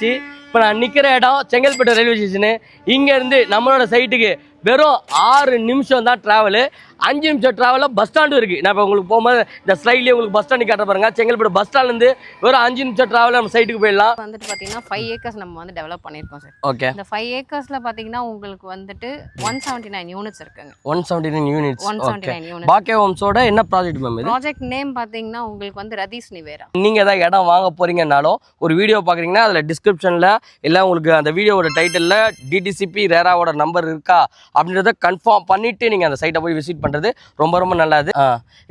வந்தாச்சு. இப்போ நான் நிற்கிற இடம் செங்கல்பட்டு ரயில்வே ஸ்டேஷனு. இங்கேருந்து நம்மளோட சைட்டுக்கு வெறும் 6 நிமிஷம் தான் ட்ராவலு. 5 நிமிஷம் ட்ராவலில் பஸ் ஸ்டாண்டும் இருக்குது. நான் இப்போ உங்களுக்கு போகும்போது இந்த ஸ்லைட்லேயே உங்களுக்கு பஸ் ஸ்டாண்டு காட்ட பாருங்க. செங்கல்பட்டு பஸ் ஸ்டாண்ட்லேருந்து வெறும் 5 நிமிஷம் ட்ராவலில் நம்ம சைட்டுக்கு போயிடலாம். வந்துட்டு பார்த்தீங்கன்னா 5 ஏக்கர்ஸ் நம்ம வந்து டெவலப் பண்ணியிருக்கோம் சார். ஓகே. இந்த 5 ஏக்கர்ஸில் பார்த்தீங்கன்னா உங்களுக்கு வந்துட்டு 179 யூனிட்ஸ் இருக்குங்க. 179 யூனிட்ஸ். 179 யூனிட்ஸ். பாக்கே ஹோம்ஸோட என்ன ப்ராஜெக்ட் மேம் இது? ப்ராஜெக்ட் நேம் பார்த்தீங்கன்னா உங்களுக்கு வந்து ரதீஸ் நிவேரா. நீங்கள் ஏதாவது இடம் வாங்க போகிறீங்கன்னாலும் ஒரு வீடியோ பார்க்குறீங்கன்னா அதில் டிஸ்கிரிப்ஷனில் இல்லை உங்களுக்கு அந்த வீடியோவோட டைட்டிலில் டிடிசிபி ரேராவோட நம்பர் இருக்கா அப்படின்றத கன்ஃபார்ம் பண்ணிவிட்டு நீங்கள் அந்த சைட்டை போய் விசிட் பண்ணுறது ரொம்ப ரொம்ப நல்லது.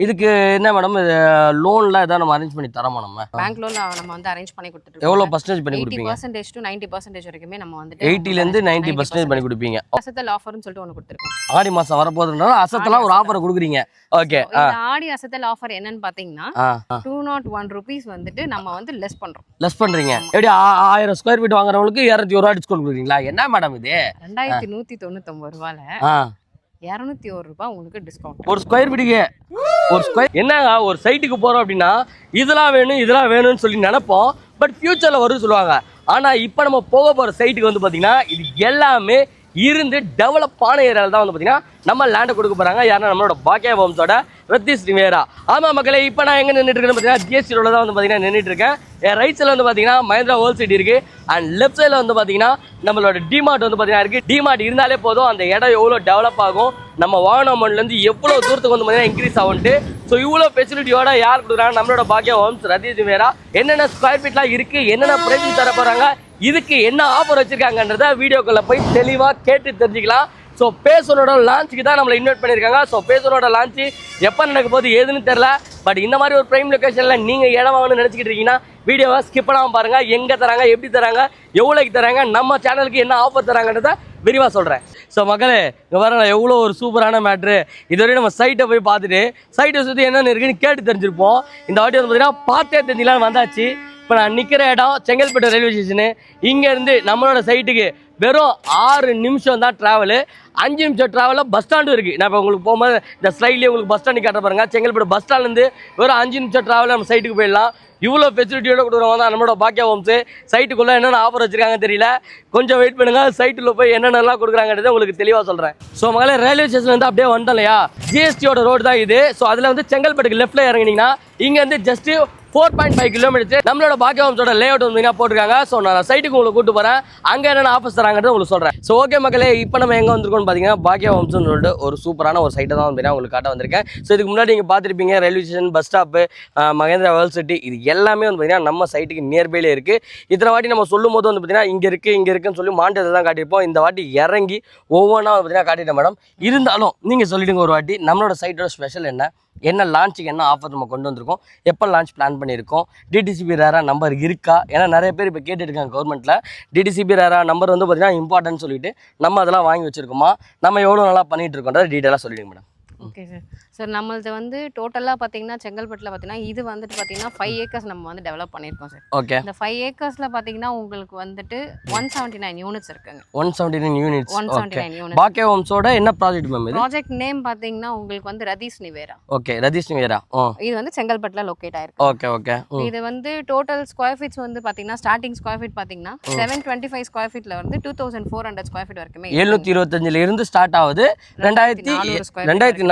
இதுக்கு என்ன மேடம் லோன்லாம் ஏதாவது நம்ம அரேஞ்ச் பண்ணி தரோமா? நம்ம பேங்க் லோன் நம்ம வந்து அரேஞ்ச் பண்ணி கொடுத்துருக்கோம். எவ்வளோ பர்சன்டேஜ் பண்ணி கொடுப்பீங்க? 80% to 90% வரைக்குமே நம்ம வந்து 80லேருந்து 90% பண்ணி கொடுப்பீங்க. அசத்தல் ஆஃபர்னு சொல்லிட்டு ஒன்று கொடுத்துருக்கோம். ஆடி மாதம் வரப்போதுனால அசத்தெல்லாம் ஒரு ஆஃபர் கொடுக்குறீங்க. ஓகே. இந்த ஆடி அசத்தல் ஆஃபர் என்னன்னு பார்த்தீங்கன்னா 201 rupees வந்துட்டு நம்ம வந்து லெஸ் பண்ணுறோம். லெஸ் பண்ணுறீங்க. எப்படி 1000 ஸ்கொயர் ஃபீட் வாங்குறவங்களுக்கு 201 ரூபா டிஸ்கவுண்ட் கொடுக்குறீங்களா? என்ன மேடம் இது? 2199 ரூபாயில 201 ரூபாய் உங்களுக்கு டிஸ்கவுண்ட். ஒரு ஸ்கொயர் ஃபீட்டுக்கு ஒரு ஸ்கொயர் என்னங்க? ஒரு சைட்டுக்கு போகிறோம் அப்படின்னா இதெல்லாம் வேணும் இதெல்லாம் வேணும்னு சொல்லி நினைப்போம். பட் ஃபியூச்சரில் வரும்னு சொல்லுவாங்க. ஆனால் இப்போ நம்ம போக போகிற சைட்டுக்கு வந்து பார்த்தீங்கன்னா இது எல்லாமே இருந்து டெவலப் ஆன ஏரியாவில் தான் வந்து பார்த்தீங்கன்னா நம்ம லேண்டை கொடுக்க போகிறாங்க. யாருன்னா நம்மளோட பாக்கியா ஹோம்ஸோட ரதீஸ் நிவேரா. ஆமாம் மக்களே, இப்போ நான் எங்கே நின்றுட்டு இருக்கேன்னு பார்த்தீங்கன்னா ஜிஎஸ்டி ரோடில் தான் வந்து பார்த்தீங்கன்னா நின்றுட்டு இருக்கேன். என் ரைட் சைடில் வந்து பார்த்தீங்கன்னா மஹேந்திரா ஹோல் சிட்டி இருக்குது. அண்ட் லெஃப்ட் சைடில் வந்து பார்த்தீங்கன்னா நம்மளோட டிமார்ட் வந்து பார்த்தீங்கன்னா இருக்குது. டிமார்ட் இருந்தாலே போதும் அந்த இடம் எவ்வளோ டெவலப் ஆகும், நம்ம வாகன அமௌண்ட்லேருந்து எவ்வளோ தூரத்துக்கு வந்து பார்த்தீங்கன்னா இன்க்ரீஸ் ஆகும்ட்டு. ஸோ இவ்வளோ ஃபெசிலிட்டியோட யார் கொடுக்குறாங்க? நம்மளோட பாக்கியா ஹோம்ஸ் ரதீஸ் நிவேரா. என்னென்ன ஸ்கொயர் ஃபீட்லாம் இருக்குது, என்னென்ன ப்ரைஸ் தர போகிறாங்க, இதுக்கு என்ன ஆஃபர் வச்சுருக்காங்கன்றத வீடியோக்குள்ளே போய் தெளிவாக கேட்டு தெரிஞ்சுக்கலாம். ஸோ பேசனோட லான்ச்சுக்கு தான் நம்மளை இன்வைட் பண்ணியிருக்காங்க. ஸோ பேசனோட லான்ச்சு எப்போ நடக்க போகுது ஏதுன்னு தெரில. பட் இந்த மாதிரி ஒரு ப்ரைம் லொக்கேஷனில் நீங்கள் இடம் வாங்கணும்னு நினச்சிக்கிட்டு இருக்கீங்கன்னா வீடியோவை ஸ்கிப் பண்ணாமல் பாருங்கள். எங்கே தராங்க, எப்படி தராங்க, எவ்வளோக்கு தராங்க, நம்ம சேனலுக்கு என்ன ஆஃபர் தராங்கன்றத விரிவாக சொல்கிறேன். ஸோ மக்களே, இங்கே பாருங்க எவ்வளோ ஒரு சூப்பரான மேட்ரு. இதுவரையும் நம்ம சைட்டை போய் பார்த்துட்டு சைட்டை சுற்றி என்னென்ன இருக்குன்னு கேட்டு தெரிஞ்சிருப்போம். இந்த வாட்டி வந்து பார்த்தீங்கன்னா பார்த்தே தெரிஞ்சிக்கலான்னு வந்தாச்சு. இப்போ நான் நிற்கிற இடம் செங்கல்பட்டு ரயில்வே ஸ்டேஷனு. இங்கேருந்து நம்மளோட சைட்டுக்கு வெறும் 6 நிமிஷம் தான் ட்ராவலு. 5 நிமிஷம் ட்ராவலில் பஸ் ஸ்டாண்டும் இருக்குது. நான் இப்போ உங்களுக்கு போகும்போது இந்த ஸ்லைட்லேயே உங்களுக்கு பஸ் ஸ்டாண்டு காட்ட பாருங்க. செங்கல்பட்டு பஸ் ஸ்டாண்ட்லேருந்து வெறும் 5 நிமிஷம் ட்ராவலில் நம்ம சைட்டுக்கு போயிடலாம். இவ்வளோ ஃபெசிலிட்டியோட கொடுக்குறவங்க தான் நம்மளோட பாக்கியா ஹோம்ஸு. சைட்டுக்குள்ளே என்னென்ன ஆஃபர் வச்சுருக்காங்க தெரியல. கொஞ்சம் வெயிட் பண்ணுங்கள், சைட்டில் போய் என்னென்னலாம் கொடுக்குறாங்கன்றதை உங்களுக்கு தெளிவாக சொல்கிறேன். ஸோ மகளே, ரயில்வே ஸ்டேஷன்லேருந்து அப்படியே வந்துட்டோம் இல்லையா, ஜிஎஸ்டியோட ரோடு தான் இது. ஸோ அதில் வந்து செங்கல்பட்டுக்கு லெஃப்ட்டில் இறங்கினீங்கன்னா இங்கேருந்து ஜஸ்ட்டு 4.5 கிலோமீட்டர் நம்மளோட பாக்கியா ஹோம்ஸோட லே அவுட் வந்து போட்டிருக்காங்க. ஸோ நான் சைட்டுக்கு உங்களுக்கு கூட்டு போகிறேன். அங்கே என்னென்ன ஆஃபர்ஸ் தராங்கன்னு உங்களுக்கு சொல்கிறேன். ஸோ ஓகே மக்களே, இப்போ நம்ம எங்கே வந்திருக்கோம்னு பார்த்தீங்கன்னா பாக்கியா ஹோம்ஸ்னு சொல்லிட்டு ஒரு சூப்பரான ஒரு சைட்டை தான் வந்து உங்களுக்கு காட்ட வந்திருக்கேன். ஸோ இதுக்கு முன்னாடி நீங்கள் பார்த்துருப்பீங்க railway station, bus stop, Mahindra World City, இது எல்லாமே வந்து பார்த்தீங்கன்னா நம்ம சைட்டுக்கு நியர்பைலே இருக்குது. இத்தனை வாட்டி நம்ம சொல்லும் போது வந்து பார்த்தீங்கன்னா இங்கே இருக்குன்னு சொல்லி மாண்டதை தான் காட்டியிருப்போம். இந்த வாட்டி இறங்கி ஒவ்வொன்றா வந்து பார்த்தீங்கன்னா காட்டிட்டேன் மேடம். இருந்தாலும் நீங்கள் சொல்லிவிடுங்க ஒரு வாட்டி நம்மளோட சைட்டோட ஸ்பெஷல் என்ன லான்ச்சுக்கு என்ன ஆஃபர் நம்ம கொண்டு வந்திருக்கோம், எப்போ லான்ச் பிளான் பண்ணியிருக்கோம், டிடிசிபி ரேரா நம்பர் இருக்கா? ஏன்னா நிறைய பேர் இப்போ கேட்டுருக்காங்க கவர்மெண்ட்டில் டிடிசிபி ரேரா நம்பர் வந்து பார்த்தீங்கன்னா இம்பார்ட்டன்ட் சொல்லிட்டு நம்ம அதெல்லாம் வாங்கி வச்சுருக்கோமா, நம்ம எவ்வளோ நல்லா பண்ணிகிட்டு இருக்கோன்றதை டீட்டெயிலாக சொல்லிடுங்க மேடம். Okay sir. சார் நம்மளது வந்து டோட்டலாக பார்த்தீங்கன்னா செங்கல்பட்டில் பார்த்தீங்கன்னா இது வந்துட்டு பார்த்தீங்கன்னா 5 ஏக்கர்ஸ் நம்ம வந்து டெவலப் பண்ணியிருக்கோம் சார். ஓகே. இந்த 5 ஏக்கர்ஸில் பார்த்தீங்கன்னா உங்களுக்கு வந்துட்டு 179 யூனிட்ஸ் இருக்குங்க. 179 யூனிட்ஸ். 179 யூனிட்ஸ். பாக்கியா ஹோம்ஸோட என்ன ப்ராஜெக்ட் மேம் இது? ப்ராஜெக்ட் நேம் பார்த்தீங்கன்னா உங்களுக்கு வந்து ரதீஸ் நிவேரா. ஓகே, ரதீஸ் நிவேரா. இது வந்து செங்கல்பட்டில் லொக்கேட் ஆயிருக்கு. Okay okay. இது வந்து டோட்டல் ஸ்கொயர் ஃபீட்ஸ் வந்து பார்த்தீங்கன்னா ஸ்டார்டிங் ஸ்கொயர் ஃபீட் பார்த்தீங்கன்னா 725 ஸ்கொயர் ஃபீட்டில் வந்து 2400 ஸ்கொயர் ஃபீட் வரைக்குமே 725 இருந்து ஸ்டார்ட் ஆகுது. 2400,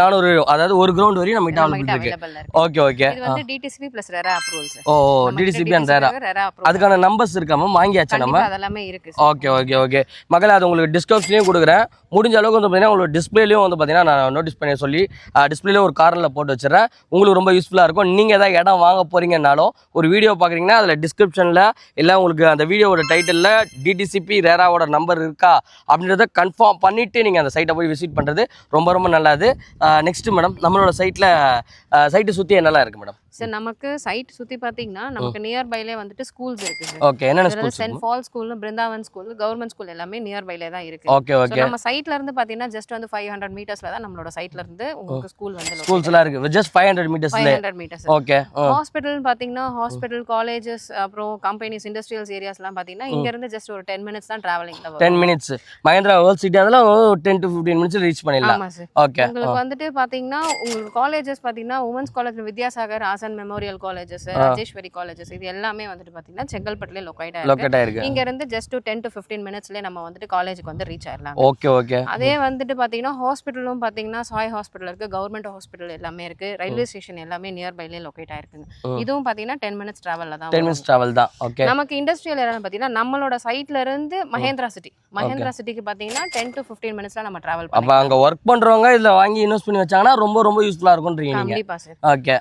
அதாவது ஒரு கிரவுண்ட் வரையும் நம்ம அவைலபிள் இருக்கு. Okay okay. இது வந்து DTCP + RERA approval sir. Oh, DTCP and RERA approval. அதுக்கான நம்பர்ஸ் இருக்கா மேம்? வாங்கியாச்சா நம்ம? அதெல்லாம் இருக்கு. ஓகே ஓகே ஓகே மக்களே, அது உங்களுக்கு டிஸ்கவுண்ட்ஸ்லயும் கொடுக்குறேன். முடிஞ்ச அளவுக்கு வந்து பார்த்தீங்கன்னா உங்களுக்கு டிஸ்பிளேலையும் வந்து பார்த்தீங்கன்னா நான் நோட்டீஸ் பண்ணி சொல்லி டிஸ்பிளேல ஒரு கார்னரில் போட்டு வச்சுறேன். உங்களுக்கு ரொம்ப யூஸ்ஃபுல்லாக இருக்கும். நீங்கள் ஏதாவது இடம் வாங்க போறீங்கன்னாலும் ஒரு வீடியோ பார்க்குறீங்கன்னா அதில் டிஸ்கிரிப்ஷனில் இல்லை உங்களுக்கு அந்த வீடியோவோட டைட்டிலில் டிடிசிபி ரேராவோட நம்பர் இருக்கா அப்படின்றத கன்ஃபார்ம் பண்ணிவிட்டு நீங்கள் அந்த சைட்டை போய் விசிட் பண்ணுறது ரொம்ப ரொம்ப நல்லது. நெக்ஸ்ட் மேடம், நம்மளோட சைட்டை சுற்றி என்னெல்லாம் இருக்குது மேடம்? சார் நமக்கு சைட் சுற்றி பார்த்தீங்கன்னா நமக்கு நியர்பைலே வந்துட்டு ஸ்கூல்ஸ் இருக்கு சார். ஓகே, என்னென்ன schools? Saint Paul school, Brindavan school, government school எல்லாமே நியர்பைலே தான் இருக்கு. Okay okay. நம்ம சைட்ல இருந்து பார்த்தீங்கன்னா ஜஸ்ட் வந்து 500 மீட்டர்ஸ்ல தான் நம்மளோட சைட்ல இருந்து உங்களுக்கு ஸ்கூல் வந்து ஸ்கூல்ஸ்லாம் இருக்கு. ஜஸ்ட் 500 மீட்டர்ஸ்ல. 500 மீட்டர்ஸ். ஓகே. ஹாஸ்பிடல் பார்த்தீங்கன்னா ஹாஸ்பிடல், காலேஜஸ், அப்புறம் கம்பெனிஸ், இண்டஸ்ட்ரியல்ஸ் ஏரியாஸ்லாம் பார்த்தீங்கன்னா இங்க இருந்து ஜஸ்ட் ஒரு 10 மினிட்ஸ் தான் டிராவலிங்ல வரும். 10 மினிட்ஸ். மகேந்திரா வேர்ல்ட் சிட்டி அதெல்லாம் 10 to 15 மினிட்ஸ் ரீச் பண்ணிடலாம். ஆமா சார். ஓகே. உங்களுக்கு வந்துட்டு பார்த்தீங்கன்னா உங்களுக்கு காலேஜஸ் பார்த்தீங்கன்னா women's college Vidyasagar, Asan SN memorial colleges, Rajeswari colleges இது எல்லாமே வந்துட்டு பார்த்தீங்கன்னா செங்கல்பட்டுல லொக்கேட் ஆயிருக்கு. இங்க இருந்து ஜஸ்ட் 10 to 15 மினிட்ஸ்லேயே நம்ம வந்துட்டு காலேஜுக்கு வந்து ரீச் ஆயிடலாம். ஓகே. அதே வந்துட்டு பார்த்தீங்கன்னா ஹாஸ்பிட்டலும் பார்த்தீங்கன்னா சாய் ஹாஸ்பிட்டல் இருக்கு, கவர்மெண்ட் ஹாஸ்பிட்டல் எல்லாமே இருக்கு, ரயில்வே ஸ்டேஷன் எல்லாமே நியர்பைலேயே லொக்கேட் ஆயிருக்குங்க. இதுவும் பார்த்தீங்கன்னா 10 மினிட்ஸ் டிராவலில் தான். 10 மினிட்ஸ் டிராவல் தான். ஓகே. நமக்கு இண்டஸ்ட்ரியல் ஏரியா பார்த்தீங்கன்னா நம்மளோட சைட்ல இருந்து மகேந்திரா சிட்டிக்கு பார்த்தீங்கன்னா 10 to 15 மினிட்ஸ்ல நம்ம டிராவல் பண்ணலாம். அப்ப அங்க ஒர்க் பண்றவங்க இதுல வாங்கி இன்வெஸ்ட் பண்ணி வச்சாங்கன்னா ரொம்ப யூஸ்ஃபுல்லா இருக்கும்ன்றீங்க நீங்க. கண்டிப்பா சார். ஓகே.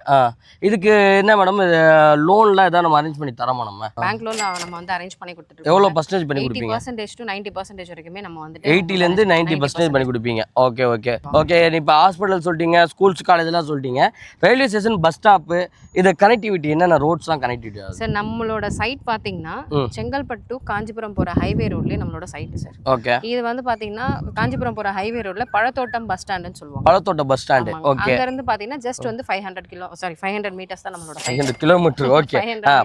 இதுக்கு என்ன மேடம் லோன்ல ஏதாவது நம்ம அரேஞ்ச் பண்ணி தரமா? நம்ம பேங்க் லோன் நம்ம வந்து அரேஞ்ச் பண்ணி கொடுத்துட்டு எவ்வளவு பர்சன்டேஜ் பண்ணி கொடுப்பீங்க? 80% to 90% வரைக்குமே நம்ம வந்து 80ல இருந்து 90% பண்ணி கொடுப்பீங்க. ஓகே. இப்போ ஹாஸ்பிட்டல் சொல்லிட்டீங்க, ஸ்கூல்ஸ் காலேஜ்லாம் சொல்லிட்டீங்க, ரயில்வே ஸ்டேஷன், பஸ் ஸ்டாப், இது கனெக்டிவிட்டி என்னென்ன ரோட்ஸ்லாம் கனெக்டிவிட்டி ஆகுது சார்? நம்மளோட சைட் பாத்தீங்கன்னா செங்கல்பட்டு டு காஞ்சிபுரம் போற ஹைவே ரோட்லயே நம்மளோட சைட் சார். ஓகே. இது வந்து பாத்தீங்கன்னா காஞ்சிபுரம் போற ஹைவே ரோட்ல பழத்தோட்டம் பஸ் ஸ்டாண்ட்னு சொல்லுவாங்க. பழத்தோட்டம் பஸ் ஸ்டாண்ட். ஓகே. அங்க இருந்து பாத்தீங்கன்னா ஜஸ்ட் வந்து 500 மீட்டர்ஸ் தான் நம்மளோட 500 கிலோமீட்டர். ஓகே.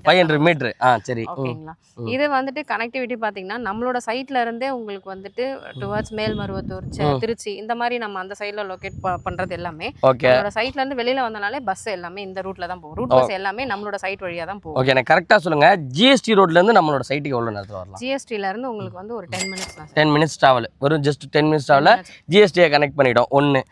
500 மீட்டர். சரி. ஓகேங்களா. இது வந்துட்டு கனெக்டிவிட்டி பாத்தீங்கன்னா நம்மளோட சைட்ல இருந்தே உங்களுக்கு வந்துட்டு டுவர்ட்ஸ் மேல்மருவத்தூர், திருச்சி இந்த மாதிரி நம்ம அந்த சைடுல லொகேட் பண்றது எல்லாமே நம்மளோட சைட்ல இருந்து வெளியில வந்தனாலே பஸ் எல்லாமே இந்த ரூட்ல தான் போகும். ரூட் பஸ் எல்லாமே நம்மளோட சைட் வழியா தான் போகும். ஓகே. எனக்கு கரெக்ட்டா சொல்லுங்க, ஜிஎஸ்டி ரோட்ல இருந்து நம்மளோட சைட்டுக்கு எவ்வளவு நேரத்துல வரலாம்? ஜிஎஸ்டில இருந்து உங்களுக்கு வந்து ஒரு 10 மினிட்ஸ் தான். 10 மினிட்ஸ் டிராவல். வெறும் ஜஸ்ட் 10 மினிட்ஸ் டிராவல்ல ஜிஎஸ்டியை கனெக்ட் பண்ணிடும். ஒன்னு.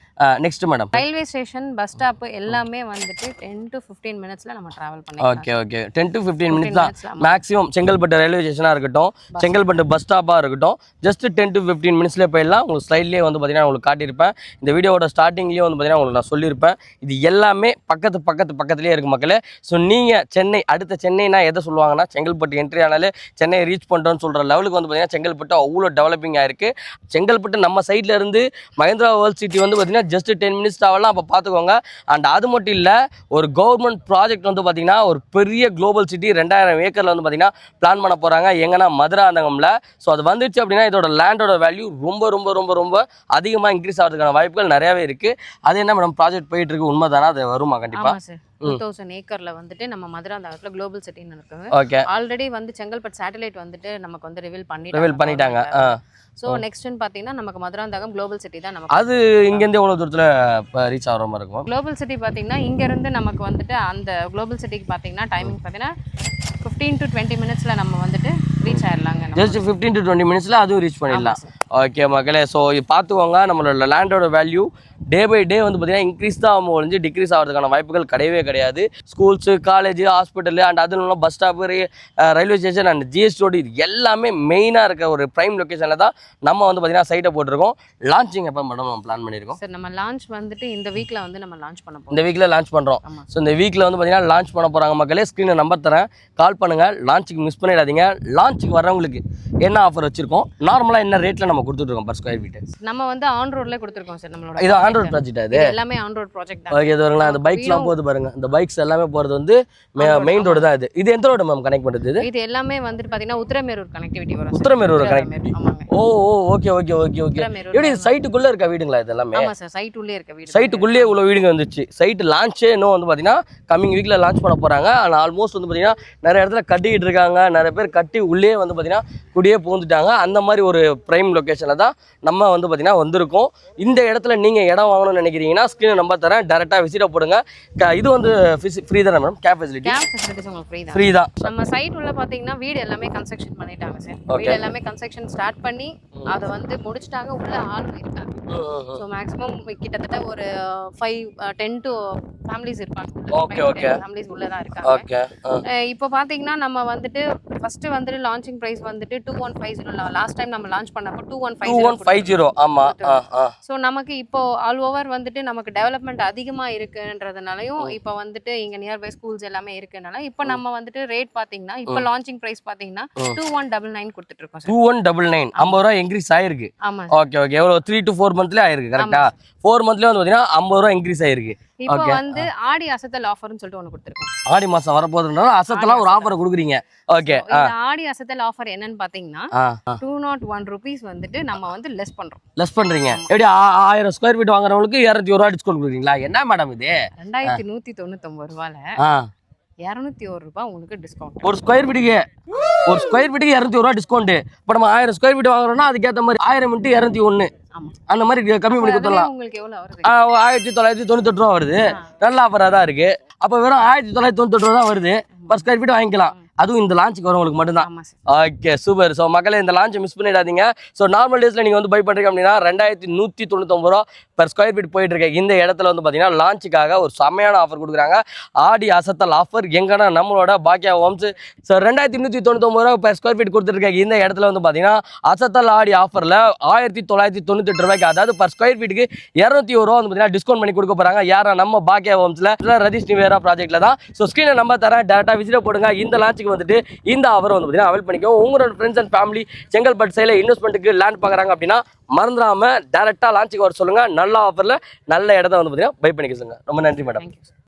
Next madam, railway station, bus stop எல்லாமே வந்துட்டு 10 to 15 மினிட்ஸ்ல நம்ம டிராவல் பண்ணிக்கலாம். ஓகே. 10 to 15 மினிட்ஸ் தான் மேக்ஸிமம். செங்கல்பட்டு ரயில்வே ஸ்டேஷனா இருக்கட்டும், செங்கல்பட்டு பஸ் ஸ்டாப்பா இருக்கட்டும், ஜஸ்ட் 10 to 15 மினிட்ஸ்ல போயிடலாம். உங்களுக்கு ஸ்லைட்லயே வந்து பாத்தீங்கன்னா உங்களுக்கு காட்டியிருப்பேன். இந்த வீடியோவோட ஸ்டார்டிங்லயே வந்து பாத்தீங்கன்னா உங்களுக்கு நான் சொல்லியிருப்பேன். இது எல்லாமே பக்கத்துலயே இருக்கு மக்களே. ஸோ நீங்க சென்னை, அடுத்த சென்னைனா எதை சொல்லுவாங்கன்னா, செங்கல்பட்டு என்ட்ரி ஆனாலே சென்னை ரீச் பண்ணிட்டோம்னு சொல்ற லெவலுக்கு வந்து பாத்தீங்கன்னா செங்கல்பட்டு அவ்வளோ டெவலப்பிங் ஆயிருக்கு. செங்கல்பட்டு நம்ம சைட்ல இருந்து மஹேந்திரா வேர்ல்ட் சிட்டி வந்து பாத்தீங்கன்னா ஜஸ்ட் 10 மினிட்ஸ் ஆகலாம். அப்போ பார்த்துக்கோங்க. அண்ட் அது மட்டும் இல்லை, ஒரு கவர்மெண்ட் ப்ராஜெக்ட் வந்து பார்த்தீங்கன்னா ஒரு பெரிய குளோபல் சிட்டி 2000 ஏக்கரில் வந்து பார்த்தீங்கன்னா பிளான் பண்ண போகிறாங்க. எங்கன்னா மதுராந்தகம்ல. ஸோ அது வந்துச்சு அப்படின்னா இதோட லேண்டோட வேல்யூ ரொம்ப அதிகமாக இன்க்ரீஸ் ஆகிறதுக்கான வாய்ப்புகள் நிறையாவே இருக்குது. அது என்ன மேடம் ப்ராஜெக்ட் போயிட்டு இருக்கு, உண்மை தானே? அது வருமா? கண்டிப்பாக 2000 ஏக்கர்ல வந்துட்டு நம்ம மதுராந்தகத்துல குளோபல் சிட்டின்னு இருக்குங்க. ஓகே. ஆல்ரெடி வந்து செங்கல்பட்டு சேட்டலைட் வந்துட்டு நமக்கு வந்து ரிவீல் பண்ணிட்டாங்க. ஸோ நெக்ஸ்ட்னு பார்த்தீங்கன்னா நமக்கு மதுராந்தகம் குளோபல் சிட்டி தான். நமக்கு அது இங்கேருந்து எவ்வளோ தூரத்தில் ரீச் ஆகிற மாதிரி இருக்கும்? குளோபல் சிட்டி பார்த்தீங்கன்னா இங்கேருந்து நமக்கு வந்துட்டு அந்த குளோபல் சிட்டிக்கு பார்த்தீங்கன்னா டைமிங் பார்த்தீங்கன்னா 15 to 20 மினிட்ஸ்ல நம்ம வந்துட்டு ரீச் ஆயிடலாங்க. ஜஸ்ட் 15 to 20 மினிட்ஸ்ல அதுவும் ரீச் பண்ணிடலாம். ஓகே மக்களே. ஸோ பார்த்துக்கோங்க, நம்மளோட லேண்டோட வேல்யூ டே பை டே வந்து பார்த்தீங்கன்னா இன்க்ரீஸ் தான் ஒழிஞ்சு டிக்ரீஸ் ஆகிறதுக்கான வாய்ப்புகள் கிடையாது. ஸ்கூல்ஸு, காலேஜ், ஹாஸ்பிட்டலு அண்ட் அது இல்லாமல் bus stop, railway station and GST road, இது எல்லாமே மெயினாக இருக்க ஒரு ப்ரைம் லொக்கேஷனில் தான் நம்ம வந்து பார்த்தீங்கன்னா சைட்டை போட்டிருக்கோம். லான்ச்சிங் எப்போ மேடம் நம்ம பிளான் பண்ணியிருக்கோம்? சார் நம்ம லான்ச் வந்துட்டு இந்த வீக்கில் வந்து நம்ம லான்ச் பண்ண போகிறோம். இந்த வீக்கில் லான்ச் பண்ணுறோம். ஸோ இந்த வீக்கில் வந்து பார்த்தீங்கன்னா லான்ச் பண்ண போகிறாங்க மக்களே. ஸ்க்ரீனில் நம்பர் தரேன், கால் பண்ணுங்கள். லான்ச்சுக்கு மிஸ் பண்ணிடாதீங்க. லான்ச்சுக்கு வரவங்களுக்கு என்ன ஆஃபர் வச்சிருக்கோம், நார்மலாக என்ன ரேட்டில் நம்ம கொடுத்துட்ருக்கோம் பர் ஸ்கொயர் ஃபீட்? நம்ம வந்து ஆன் ரோட்லேயே கொடுத்துருக்கோம் சார். நம்மளோட இது ஆன் ரோட் ப்ராஜெக்ட். அது எல்லாமே ஆன் ரோட் ப்ராஜெக்ட் தான். ஓகே. இது வருங்களா, அந்த பைக்ஸ்லாம் போகுது பாருங்க, இந்த பைக்ஸ் எல்லாமே போகிறது வந்து மெயின் ரோடு தான். இது எந்த ரோடு மேம் கனெக்ட் பண்ணுறது? இது எல்லாமே வந்துட்டு பார்த்தீங்கன்னா உத்திரமேரூர் கனெக்டிவிட்டி வரும். உத்திரமேரூர் கனெக்டிவிட்டி. ஓகே. எப்படி சைட்டுக்குள்ளே இருக்க வீடுங்களா இது எல்லாமே? ஆமாம் சார், சைட்டுள்ளே இருக்க வீடு. சைட்டுக்குள்ளேயே இவ்வளோ வீடுங்க வந்துச்சு. சைட்டு லான்ச்சே இன்னும் வந்து பார்த்தீங்கன்னா கம்மிங் வீக்கில் லான்ச் பண்ண போகிறாங்க. ஆனால் ஆல்மோஸ்ட் வந்து பார்த்தீங்கன்னா நிறைய இடத்துல கட்டிக்கிட்டு இருக்காங்க. நிறைய பேர் கட்டி உள்ளே வந்து பார்த்தீங்கன்னா குடியே பூந்துட்டாங்க. அந்த மாதிரி ஒரு ப்ரைம் லொக்கேஷனில் தான் நம்ம வந்து பார்த்தீங்கன்னா வந்திருக்கோம். இந்த இடத்துல நீங்கள் இடம் வாங்கணும்னு நினைக்கிறீங்கன்னா ஸ்க்ரீன் நம்பர் தரேன், டேரெக்டாக விசிட்டாக போடுங்க. இது வந்து ஃப்ரீ தானே மேடம்? கேப் ஃபெசிலிட்டிஸ் உங்களுக்கு ஃப்ரீ தான். நம்ம சைட் உள்ள பார்த்தீங்கன்னா வீடு எல்லாமே கன்ஸ்ட்ரக்ஷன் பண்ணிட்டாங்க சார். வீடு எல்லாமே கன்ஸ்ட்ரக்ஷன் ஸ்டார்ட் பண்ணி அதை வந்து முடிச்சிட்டாங்க. உள்ள ஆள் இருக்காங்க. ஸோ மேக்ஸிமம் கிட்டத்தட்ட ஒரு 10 to ஃபேமிலிஸ் இருப்பாங்க. ஓகே. ஃபேமிலிஸ் உள்ள தான் இருக்காங்க. இப்போ பார்த்தீங்கன்னா நம்ம வந்துட்டு ஃபர்ஸ்ட் வந்துட்டு லான்ச்சிங் பிரைஸ் வந்துட்டு 2150. லாஸ்ட் டைம் நம்ம லான்ச் பண்ணப்போ 2150. ஆமா. ஸோ நமக்கு இப்போ ஆல் ஓவர் வந்துட்டு நமக்கு டெவலப்மெண்ட் அதிகமாக இருக்குன்றதுனாலையும் இப்போ வந்துட்டு இங்கே நியர்பை ஸ்கூல்ஸ் எல்லாமே இருக்குனால இப்போ நம்ம வந்துட்டு ரேட் பார்த்தீங்கன்னா இப்போ லான்ச்சிங் பிரைஸ் பார்த்தீங்கன்னா 2199 கொடுத்துட்டு இருக்கோம். 2199 50 ரூபா இன்க்ரீஸ் ஆயிருக்கு. ஆமா. ஓகே. எவ்வளோ 3 to 4 மந்த்லேயே ஆயிருக்கு. கரெக்டா? 4 மந்த்லேயே வந்து பார்த்தீங்கன்னா 50 ரூபா இன்க்ரீஸ் ஆயிருக்கு. இப்போ வந்து ஆடி அசத்தல் ஆஃபர்னு சொல்லிட்டு ஒன்று கொடுத்துருக்கோம். ஆடி மாசம் வரப்போகுதுனால அசத்தெல்லாம் ஒரு ஆஃபர் கொடுக்குறீங்க. ஓகே. ஆடி அசத்தல் ஆஃபர் என்னன்னு பாத்தீங்கன்னா 201 rupees வந்துட்டு நம்ம வந்து லெஸ் பண்றீங்க. எப்படி 1000 ஸ்கொயர் ஃபீட் வாங்குறவங்களுக்கு 201 ரூபா டிஸ்கவுண்ட் கொடுக்குறீங்களா? என்ன மேடம் இது? 2199 ரூபால 201 ரூபாய் உங்களுக்கு டிஸ்கவுண்ட். ஒரு ஸ்கொயர் ஃபீட்டுக்கு 201 ரூபா டிஸ்கவுண்ட். இப்போ நம்ம 1000 ஸ்கொயர் ஃபீட் வாங்குறோம்னா அதுக்கேற்ற மாதிரி 1000 × 201 அந்த மாதிரி கம்மி பண்ணி கொடுத்துடலாம். உங்களுக்கு எவ்வளவு வருது? 1998 ரூபா வருது. நல்ல ஆஃபராக தான் இருக்கு. அப்போ வெறும் 1998 ரூபா தான் வருது பர் ஸ்கொயர் ஃபீட் வாங்கிக்கலாம். அதுவும் இந்த லான்ச்சுக்கு வரவங்களுக்கு மட்டும்தான். Okay super. ஸோ மக்களே இந்த லான்ச்சை மிஸ் பண்ணிடாதீங்க. ஸோ நார்மல் டேஸில் நீங்கள் வந்து பை பண்ணுறீங்க அப்படின்னா 2199 ரூபா பர் ஸ்கொயர் ஃபீட் போயிட்டு இருக்க இந்த இடத்துல வந்து பார்த்தீங்கன்னா லான்ச்சுக்காக ஒரு செம்மையான ஆஃபர் கொடுக்குறாங்க. ஆடி அசத்தல் ஆஃபர் எங்கன்னா நம்மளோட பாக்கியா ஹோம்ஸ். ஸோ 2199 ரூபா பர் ஸ்கொயர் ஃபீட் கொடுத்துருக்க இந்த இடத்துல வந்து பார்த்தீங்கன்னா அசத்தல் ஆடி ஆஃபரில் 1998 ரூபாய்க்கு, அதாவது பர் ஸ்கொயர் ஃபீட்டுக்கு 201 ரூபா வந்து பார்த்தீங்கன்னா டிஸ்கவுண்ட் பண்ணி கொடுக்க போகிறாங்க. யாரா நம்ம பாக்கியா ஹோம்ஸில் ரதீஷ் நிவேரா ப்ராஜெக்ட்டில் தான். ஸோ ஸ்க்ரீனை நம்பர் தரேன், டேரெக்டாக விசிட் போடுங்க. இந்த லான்ச்சுக்கு வந்துட்டு இந்த ஆஃபர் வந்து பார்த்தீங்கன்னா அவைல் பண்ணிக்கோ. உங்களோட ஃப்ரெண்ட்ஸ் அண்ட் ஃபேமிலி செங்கல்பட்டு சைடில் இன்வெஸ்ட்மெண்ட்டுக்கு லேண்ட் பார்க்குறாங்க அப்படின்னா மறந்துடாமல் டேரெக்டாக லான்ச்சுக்கு வர சொல்லுங்கள். நல்ல ஆஃபரில் நல்ல இடத்த வந்து பார்த்தீங்கன்னா பை பண்ணிக்க சொல்லுங்கள். ரொம்ப நன்றி மேடம்.